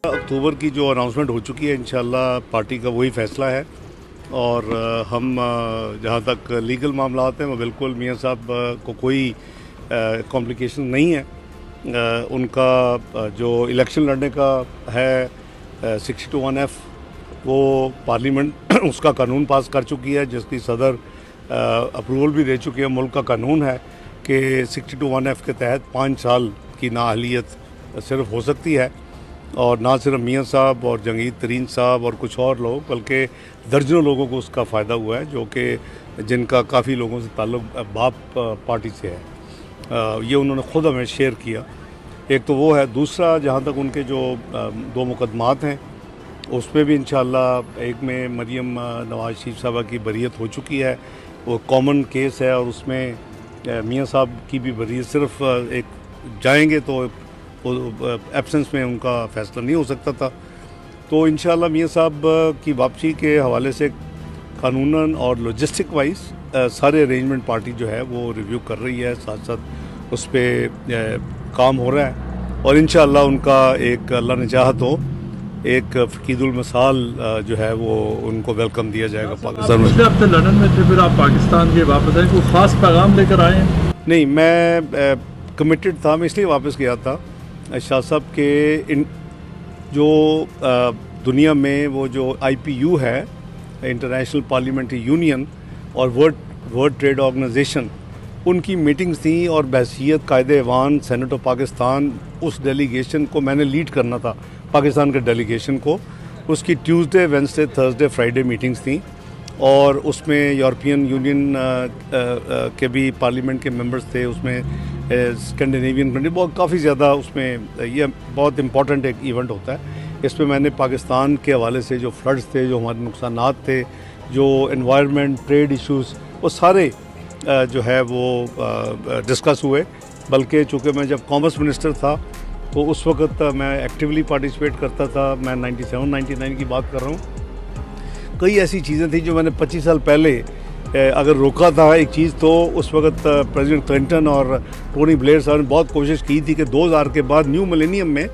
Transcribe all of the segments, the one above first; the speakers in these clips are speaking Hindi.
अक्टूबर की जो अनाउंसमेंट हो चुकी है, इंशाल्लाह पार्टी का वही फैसला है। और हम जहाँ तक लीगल मामला हैं वो बिल्कुल मियाँ साहब को कोई कॉम्प्लिकेशन नहीं है। उनका जो इलेक्शन लड़ने का है 62(1)(f वो पार्लियामेंट उसका कानून पास कर चुकी है, जिसकी सदर अप्रूवल भी दे चुकी है। मुल्क का कानून है कि 62(1)(f के तहत 5 साल की नाअहलियत सिर्फ हो सकती है। और ना सिर्फ मियाँ साहब और जंगीर तरीन साहब और कुछ और लोग, बल्कि दर्जनों लोगों को उसका फ़ायदा हुआ है, जो कि जिनका काफ़ी लोगों से ताल्लुक़ बाप पार्टी से है। ये उन्होंने ख़ुद हमें शेयर किया। एक तो वो है, दूसरा जहाँ तक उनके जो 2 मुकदमात हैं उस पर भी इंशाअल्लाह एक में मरियम नवाज़ शरीफ साहबा की बरीयत हो चुकी है, वो कॉमन केस है और उसमें मियाँ साहब की भी बरीयत सिर्फ एक जाएंगे तो एब्सेंस में उनका फ़ैसला नहीं हो सकता था। तो इंशाअल्लाह मियाँ साहब की वापसी के हवाले से कानूनन और लॉजिस्टिक वाइज सारे अरेंजमेंट पार्टी जो है वो रिव्यू कर रही है, साथ साथ उस पर काम हो रहा है। और इंशाअल्लाह उनका एक अल्लाह ने चाहा तो एक फ़कीदुल मिसाल जो है वो उनको वेलकम दिया जाएगा पाकिस्तान में। पिछले हफ्ते लंदन में थे, फिर आप पाकिस्तान के वापस आए, कोई ख़ास पैगाम लेकर आए हैं? नहीं, मैं कमिटेड था, मैं इसलिए वापस गया था। शाह साहब के जो दुनिया में वो जो IPU है, इंटरनेशनल पार्लियामेंट्री यूनियन, और वर्ल्ड ट्रेड ऑर्गेनाइजेशन, उनकी मीटिंग्स थी और बहसीत कायदे-ए-ईवान सेनेट ऑफ पाकिस्तान उस डेलीगेशन को मैंने लीड करना था, पाकिस्तान के डेलीगेशन को। उसकी Tuesday, Wednesday, Thursday, Friday meetings थी और उसमें यूरोपियन यूनियन के भी पार्लियामेंट के मेंबर्स थे, उसमें स्कैंडिनेवियन कंट्री बहुत काफ़ी ज़्यादा, उसमें ये बहुत इम्पॉर्टेंट एक इवेंट होता है। इसमें मैंने पाकिस्तान के हवाले से जो फ्लड्स थे, जो हमारे नुकसानात थे, जो एनवायरनमेंट, ट्रेड इश्यूज़, वो सारे जो है वो डिस्कस हुए। बल्कि चूँकि मैं जब कॉमर्स मिनिस्टर था तो उस वक्त मैं एक्टिवली पार्टिसिपेट करता था। मैं 97-99 की बात कर रहा हूँ। कई ऐसी चीज़ें थी जो मैंने 25 साल पहले अगर रोका था एक चीज़, तो उस वक्त प्रेसिडेंट क्लिंटन और टोनी ब्लेयर साहब ने बहुत कोशिश की थी कि 2000 के बाद न्यू मिलेनियम में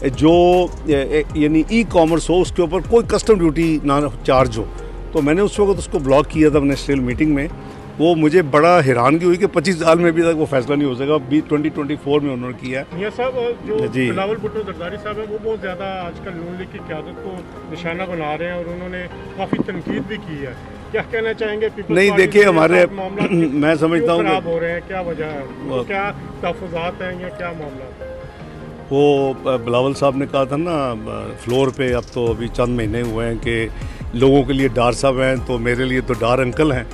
जो यानी ई-कॉमर्स हो उसके ऊपर कोई कस्टम ड्यूटी ना चार्ज हो। तो मैंने उस वक्त उसको ब्लॉक किया था मिनिस्ट्रियल मीटिंग में। वो मुझे बड़ा हैरानगी हुई कि 25 साल में भी तक वो फैसला नहीं हो सका। 2024 में उन्होंने किया है। मियां साहब जो बिलावल भुट्टो जरदारी साहब है, वो बहुत ज़्यादा आजकल नून लीग की क़यादत को निशाना बना रहे हैं और उन्होंने काफ़ी तनकीद भी की है। क्या कहना चाहेंगे? नहीं, देखिए हमारे मैं समझता हूँ खराब हो रहे हैं, क्या वजह है, वो क्या तहफ़्फ़ुज़ात हैं या क्या मामला है? वो बिलावल साहब ने कहा था ना फ्लोर पे, अब तो अभी चंद महीने हुए हैं कि लोगों के लिए डार साहब हैं, तो मेरे लिए तो डार अंकल हैं।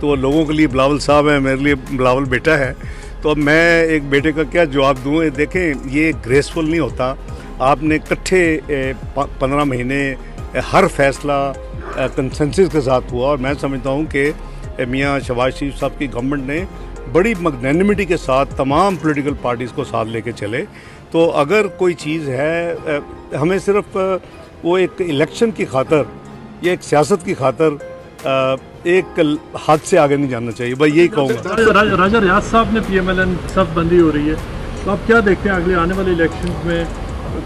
तो लोगों के लिए बिलावल साहब हैं, मेरे लिए बिलावल बेटा है। तो अब मैं एक बेटे का क्या जवाब दूँ? देखें, ये ग्रेसफुल नहीं होता। आपने इकट्ठे 15 महीने हर फैसला कंसेंसस के साथ हुआ और मैं समझता हूँ कि मियाँ शहबाज शरीफ साहब की गवर्नमेंट ने बड़ी मैग्नेनिमिटी के साथ तमाम पॉलिटिकल पार्टीज़ को साथ लेके चले। तो अगर कोई चीज़ है, हमें सिर्फ वो एक इलेक्शन की खातर या एक सियासत की खातर एक हाथ से आगे नहीं जाना चाहिए। भाई यही कहूँगा। राजा रियाज साहब ने PMLN सब बंदी हो रही है, तो आप क्या देखते हैं अगले आने वाले इलेक्शन में?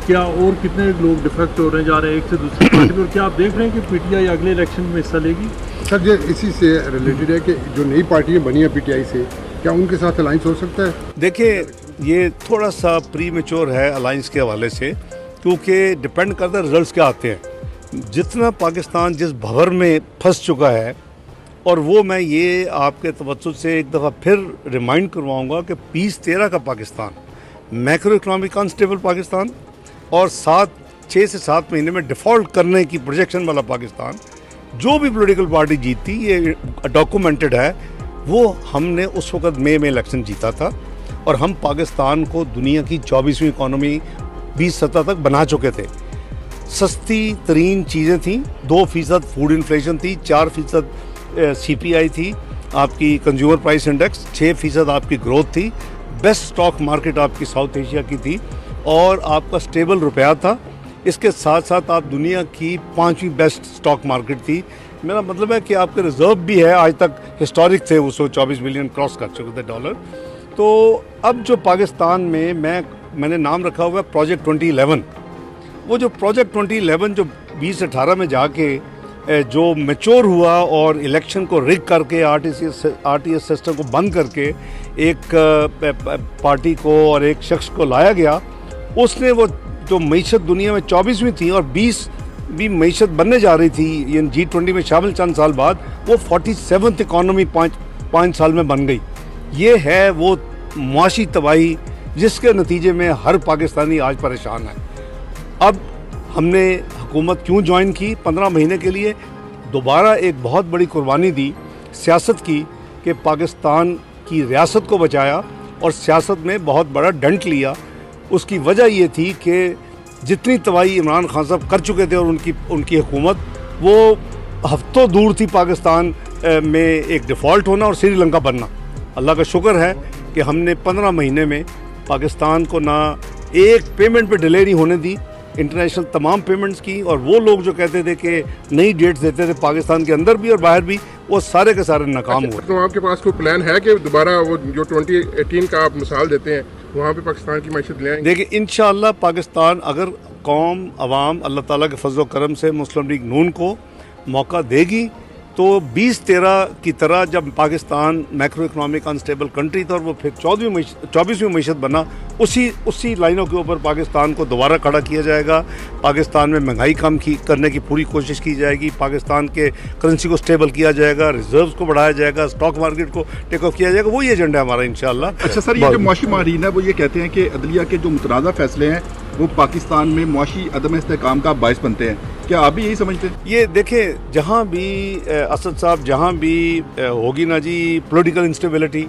क्या और कितने लोग डिफेक्ट हो रहे जा रहे हैं एक से दूसरी पार्टी पर? क्या आप देख रहे हैं कि PTI अगले इलेक्शन में हिस्सा लेगी? सर, ये इसी से रिलेटेड है कि जो नई पार्टियां बनी हैं PTI से, क्या उनके साथ अलाइंस हो सकता है? देखिए, ये थोड़ा सा प्री मेच्योर है अलाइंस के हवाले से, क्योंकि डिपेंड करता है रिजल्ट्स क्या आते हैं। जितना पाकिस्तान जिस भंवर में फंस चुका है, और वो मैं ये आपके तवज्जुह से एक दफ़ा फिर रिमाइंड करवाऊँगा कि 2013 का Pakistan, macro economic unstable Pakistan और 6 से 7 महीने में डिफ़ॉल्ट करने की प्रोजेक्शन वाला पाकिस्तान, जो भी पॉलिटिकल पार्टी जीतती, ये डॉक्यूमेंटेड है, वो हमने उस वक़्त मई में इलेक्शन जीता था और हम पाकिस्तान को दुनिया की 24वीं इकॉनमी 2017 तक बना चुके थे। सस्ती तरीन चीज़ें थीं, 2% फूड इन्फ्लेशन थी, 4% CPI थी, आपकी कंज्यूमर प्राइस इंडेक्स 6% आपकी ग्रोथ थी, बेस्ट स्टॉक मार्केट आपकी साउथ एशिया की थी और आपका स्टेबल रुपया था। इसके साथ साथ आप दुनिया की 5वीं बेस्ट स्टॉक मार्केट थी। मेरा मतलब है कि आपके रिजर्व भी है, आज तक हिस्टोरिक थे, वो 124 बिलियन क्रॉस कर चुके थे डॉलर। तो अब जो पाकिस्तान में मैंने नाम रखा हुआ है प्रोजेक्ट 2011, वो जो प्रोजेक्ट 2011 जो 2018 में जाके जो मैच्योर हुआ और इलेक्शन को रिग करके आरटीएस सिस्टम को बंद करके एक पार्टी को और एक शख्स को लाया गया, उसने वो जो मीशत दुनिया में 24वीं थी और 20वीं मीशत बनने जा रही थी G20 में शामिल चंद साल बाद, वो 47th इकॉनमी 5 साल में बन गई। ये है वो मुआशी तबाही जिसके नतीजे में हर पाकिस्तानी आज परेशान है। अब हमने हुकूमत क्यों ज्वाइन की 15 महीने के लिए, दोबारा एक बहुत बड़ी कुर्बानी दी सियासत की कि पाकिस्तान की रियासत को बचाया और सियासत में बहुत बड़ा डंट लिया। उसकी वजह ये थी कि जितनी तबाही इमरान खान साहब कर चुके थे और उनकी हुकूमत, वो हफ्तों दूर थी पाकिस्तान में एक डिफ़ॉल्ट होना और श्रीलंका बनना। अल्लाह का शुक्र है कि हमने 15 महीने में पाकिस्तान को ना एक पेमेंट पे डिले नहीं होने दी, इंटरनेशनल तमाम पेमेंट्स की, और वो लोग जो कहते थे कि नई डेट्स देते थे पाकिस्तान के अंदर भी और बाहर भी, वो सारे के सारे नाकाम हुए। तो आपके पास कोई प्लान है कि दोबारा वो जो 2018 का आप मिसाल देते हैं वहाँ पे पाकिस्तान की मैशत ले आएंगे? देखिए इंशाअल्लाह पाकिस्तान अगर कौम अवाम अल्लाह ताला के फजल करम से मुस्लिम लीग नून को मौका देगी तो 2013 की तरह जब Pakistan macro economic unstable country था और वो फिर 24वीं मीशत बना, उसी लाइनों के ऊपर पाकिस्तान को दोबारा खड़ा किया जाएगा। पाकिस्तान में महंगाई कम करने की पूरी कोशिश की जाएगी, पाकिस्तान के करेंसी को स्टेबल किया जाएगा, रिजर्व्स को बढ़ाया जाएगा, स्टॉक मार्केट को टेक ऑफ किया जाएगा। वही एजेंडा है हमारा इंशाअल्लाह। अच्छा सर, ये जो मुआशी मारीन है वो ये कहते हैं कि अदलिया के जो मुतनाज़ा फैसले हैं वो पाकिस्तान में मुआशी अदम इस्तेहकाम का बायस बनते हैं, क्या आप भी यही समझते हैं? ये देखें, जहाँ भी असद साहब जहाँ भी होगी ना जी पॉलिटिकल इंस्टेबिलिटी,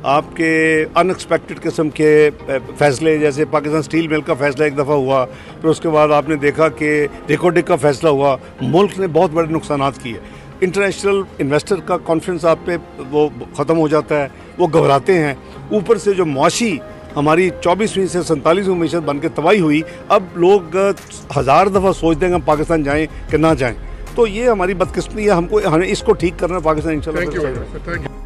आपके अनएक्सपेक्टेड किस्म के फैसले, जैसे पाकिस्तान स्टील मिल का फैसला एक दफ़ा हुआ, फिर उसके बाद आपने देखा कि रिकॉर्डिक का फैसला हुआ, मुल्क ने बहुत बड़े नुकसान किए। इंटरनेशनल इन्वेस्टर का कॉन्फिडेंस आप पे वो ख़त्म हो जाता है, वो घबराते हैं। ऊपर से जो मुआशी हमारी 24वीं से 47वीं मीशत बन के तबाही हुई, अब लोग 1000 दफ़ा सोचते हैं कि हम पाकिस्तान जाएं कि ना जाएं। तो ये हमारी बदकिस्मती है, हमें इसको ठीक करना है पाकिस्तान इंशाल्लाह। Thank you.